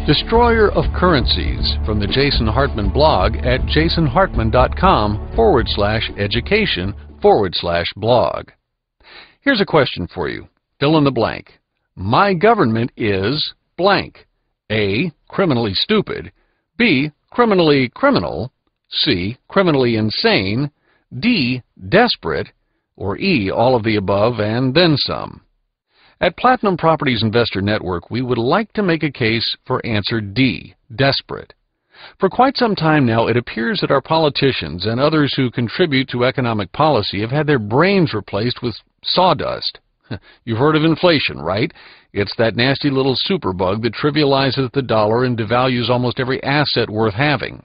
Destroyer of Currencies, from the Jason Hartman blog at jasonhartman.com/education/blog. Here's a question for you. Fill in the blank. My government is blank. A, criminally stupid. B, criminally criminal. C, criminally insane. D, desperate. Or E, all of the above and then some. At Platinum Properties Investor Network, we would like to make a case for answer D, desperate. For quite some time now, it appears that our politicians and others who contribute to economic policy have had their brains replaced with sawdust. You've heard of inflation, right? It's that nasty little superbug that trivializes the dollar and devalues almost every asset worth having.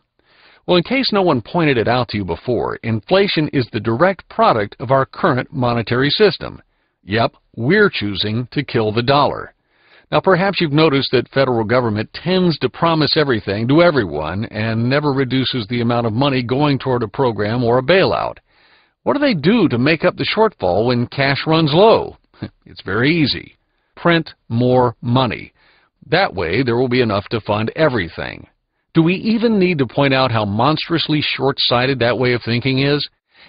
Well, in case no one pointed it out to you before, inflation is the direct product of our current monetary system. Yep, we're choosing to kill the dollar. Now, perhaps you've noticed that federal government tends to promise everything to everyone and never reduces the amount of money going toward a program or a bailout. What do they do to make up the shortfall when cash runs low? It's very easy. Print more money. That way, there will be enough to fund everything. Do we even need to point out how monstrously short-sighted that way of thinking is?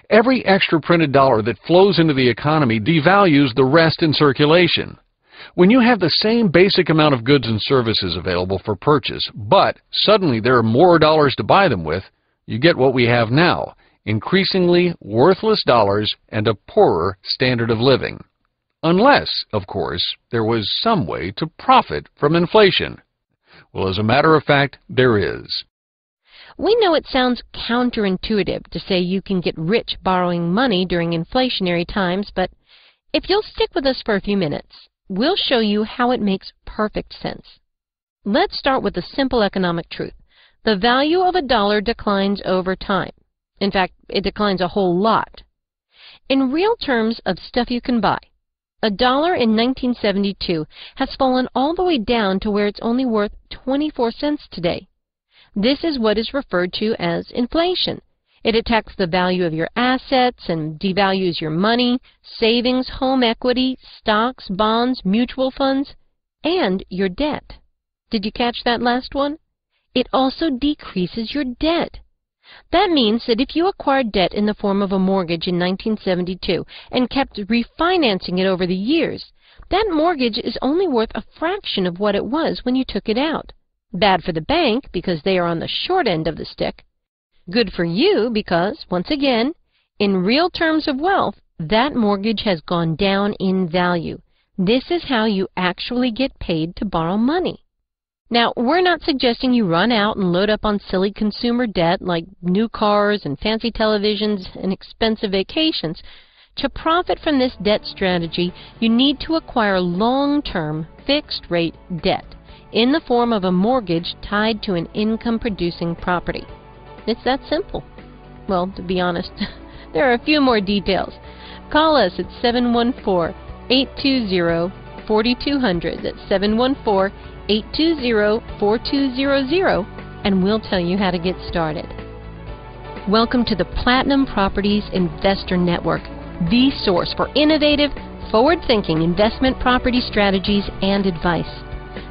Every extra printed dollar that flows into the economy devalues the rest in circulation. When you have the same basic amount of goods and services available for purchase, but suddenly there are more dollars to buy them with, you get what we have now, increasingly worthless dollars and a poorer standard of living. Unless, of course, there was some way to profit from inflation. Well, as a matter of fact, there is. We know it sounds counterintuitive to say you can get rich borrowing money during inflationary times, but if you'll stick with us for a few minutes, we'll show you how it makes perfect sense. Let's start with the simple economic truth. The value of a dollar declines over time. In fact, it declines a whole lot. In real terms of stuff you can buy, a dollar in 1972 has fallen all the way down to where it's only worth 24 cents today. This is what is referred to as inflation. It attacks the value of your assets and devalues your money, savings, home equity, stocks, bonds, mutual funds, and your debt. Did you catch that last one? It also decreases your debt. That means that if you acquired debt in the form of a mortgage in 1972 and kept refinancing it over the years, that mortgage is only worth a fraction of what it was when you took it out. Bad for the bank because they are on the short end of the stick. Good for you because, once again, in real terms of wealth, that mortgage has gone down in value. This is how you actually get paid to borrow money. Now, we're not suggesting you run out and load up on silly consumer debt like new cars and fancy televisions and expensive vacations. To profit from this debt strategy, you need to acquire long-term, fixed-rate debt in the form of a mortgage tied to an income-producing property. It's that simple. Well, to be honest, there are a few more details. Call us at 714-820-4200. That's 714-820-4200, and we'll tell you how to get started. Welcome to the Platinum Properties Investor Network, the source for innovative, forward-thinking investment property strategies and advice.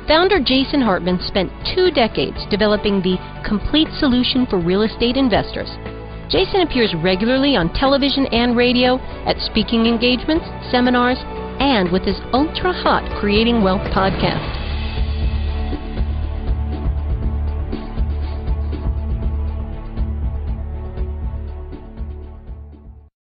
Founder Jason Hartman spent 2 decades developing the complete solution for real estate investors. Jason appears regularly on television and radio, at speaking engagements, seminars, and with his ultra-hot Creating Wealth podcast.